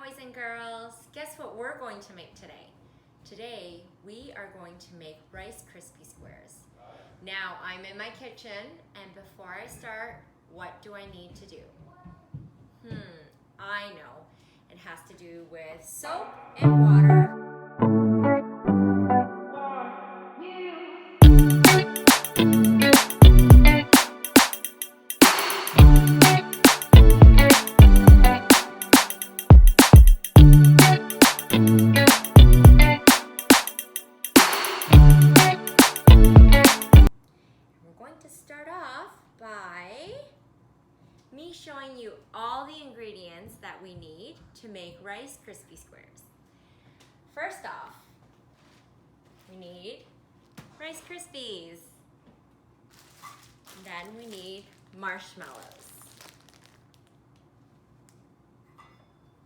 boys and girls. Guess what we're going to make today? Today, we are going to make Rice Krispie squares. Now, I'm in my kitchen, and before I start, what do I need to do? I know. It has to do with soap and water. Start off by me showing you all the ingredients that we need to make Rice Krispie squares. First off, we need Rice Krispies. Then we need marshmallows.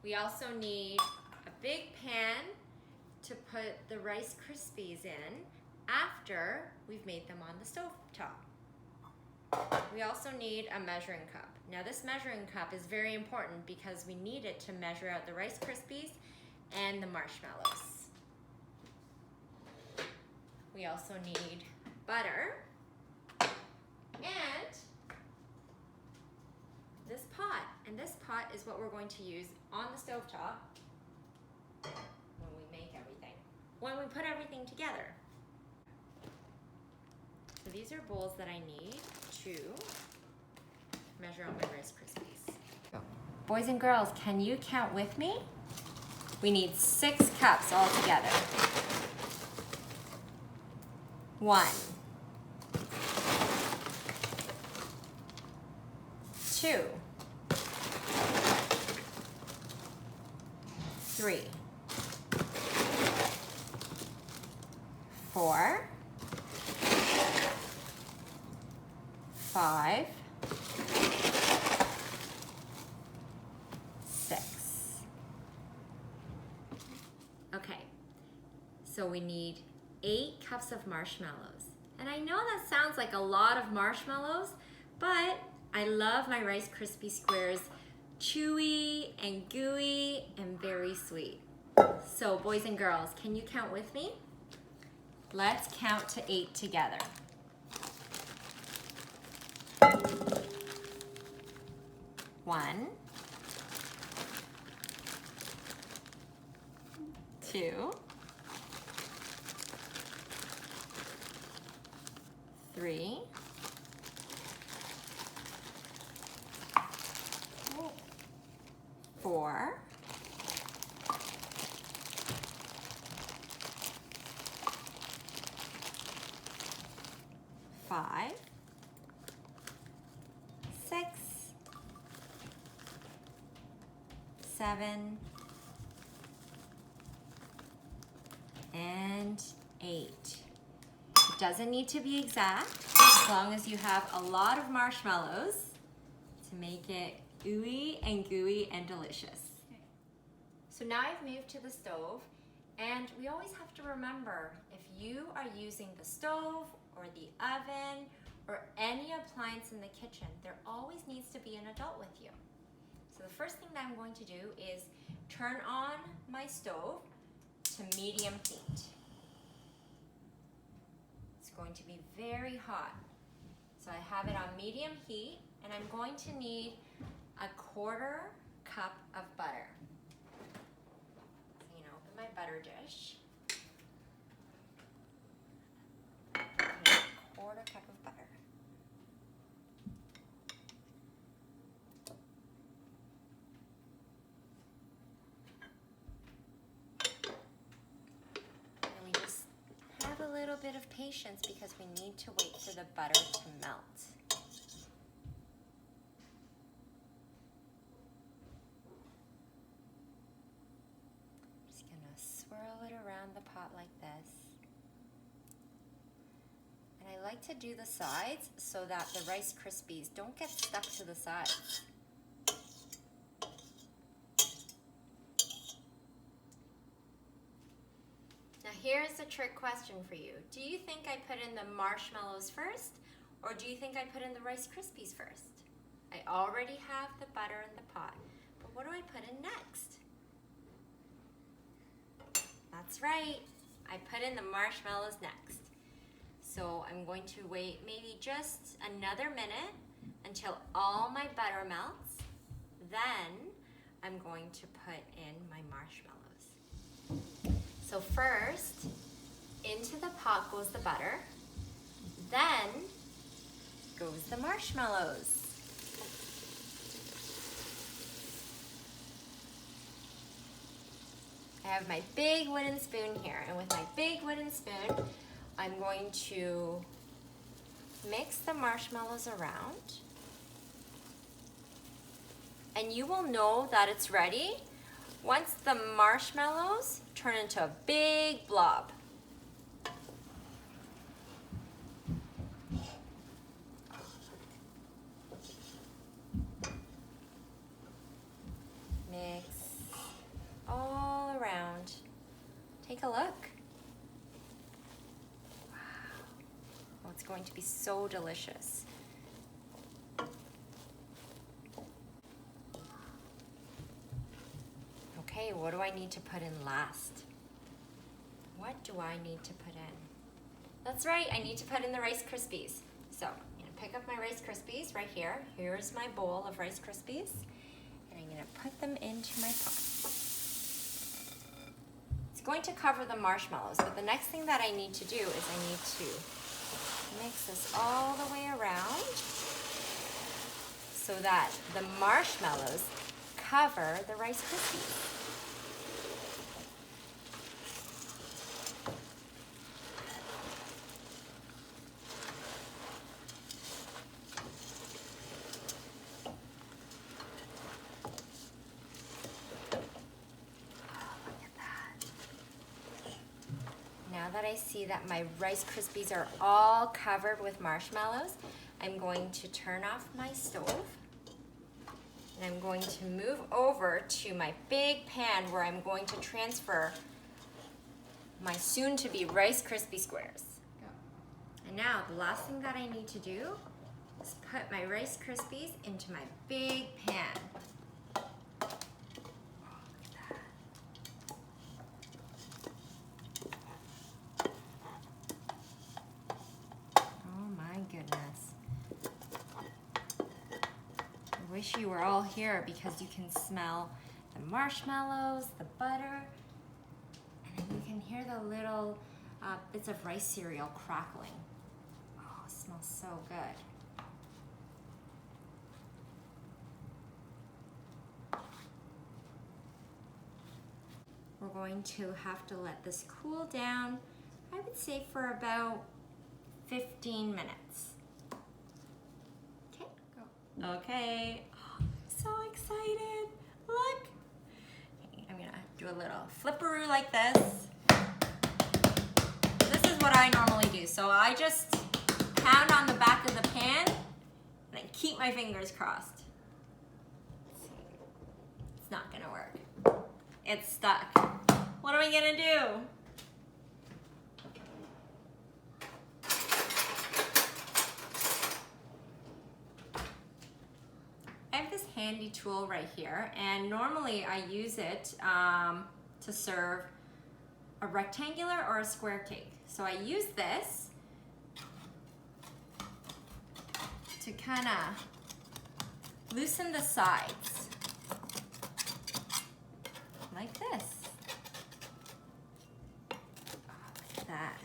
We also need a big pan to put the Rice Krispies in after we've made them on the stove top. We also need a measuring cup. Now this measuring cup is very important because we need it to measure out the Rice Krispies and the marshmallows. We also need butter and this pot. And this pot is what we're going to use on the stovetop when we make everything, when we put everything together. So these are bowls that I need to measure out my Rice Krispies. So, boys and girls, can you count with me? We need 6 cups altogether. 1, 2, 3, 4, 5, 6. Okay, so we need 8 cups of marshmallows. And I know that sounds like a lot of marshmallows, but I love my Rice Krispie squares chewy and gooey and very sweet. So boys and girls, can you count with me? Let's count to 8 together. 1, 2, 3, 4, 5, 6, 7, and 8. It doesn't need to be exact, as long as you have a lot of marshmallows to make it ooey and gooey and delicious. So now I've moved to the stove, and we always have to remember, if you are using the stove or the oven or any appliance in the kitchen, there always needs to be an adult with you. So the first thing that I'm going to do is turn on my stove to medium heat. It's going to be very hot. So I have it on medium heat, and I'm going to need a 1/4 cup of butter. So you know, open my butter dish. And a 1/4 cup of butter. And we just have a little bit of patience because we need to wait for the butter to melt. Swirl it around the pot like this. And I like to do the sides so that the Rice Krispies don't get stuck to the sides. Now here's a trick question for you. Do you think I put in the marshmallows first, or do you think I put in the Rice Krispies first? I already have the butter in the pot, but what do I put in next? That's right. I put in the marshmallows next. So I'm going to wait maybe just another minute until all my butter melts. Then I'm going to put in my marshmallows. So first, into the pot goes the butter. Then goes the marshmallows. I have my big wooden spoon here, and with my big wooden spoon, I'm going to mix the marshmallows around. And you will know that it's ready once the marshmallows turn into a big blob. Mix all around. Take a look. Wow. Oh, it's going to be so delicious. Okay, what do I need to put in last? What do I need to put in? That's right, I need to put in the Rice Krispies. So I'm gonna pick up my Rice Krispies right here. Here's my bowl of Rice Krispies. And I'm gonna put them into my pot. It's going to cover the marshmallows, but the next thing that I need to do is I need to mix this all the way around so that the marshmallows cover the Rice Krispies. Now that I see that my Rice Krispies are all covered with marshmallows, I'm going to turn off my stove. And I'm going to move over to my big pan where I'm going to transfer my soon-to-be Rice Krispie squares. And now the last thing that I need to do is put my Rice Krispies into my big pan. I wish you were all here because you can smell the marshmallows, the butter, and you can hear the little bits of rice cereal crackling. Oh, it smells so good. We're going to have to let this cool down, I would say for about 15 minutes. Okay, oh, so excited, look. Okay, I'm gonna do a little flipperoo like this. This is what I normally do. So I just pound on the back of the pan and I keep my fingers crossed. It's not gonna work. It's stuck. What are we gonna do? Handy tool right here, and normally I use it to serve a rectangular or a square cake. So I use this to kind of loosen the sides like this. Look at that.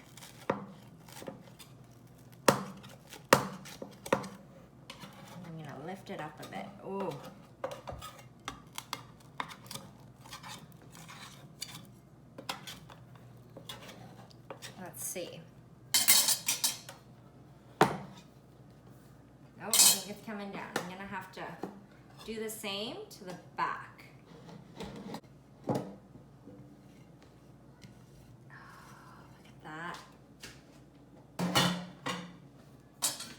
Lift it up a bit. Ooh. Let's see. Nope, I think it's coming down. I'm gonna have to do the same to the back. Oh, look at that.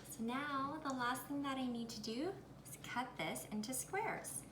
So now the last thing that I need to do is cut this into squares.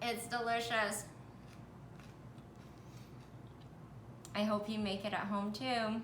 It's delicious. I hope you make it at home too.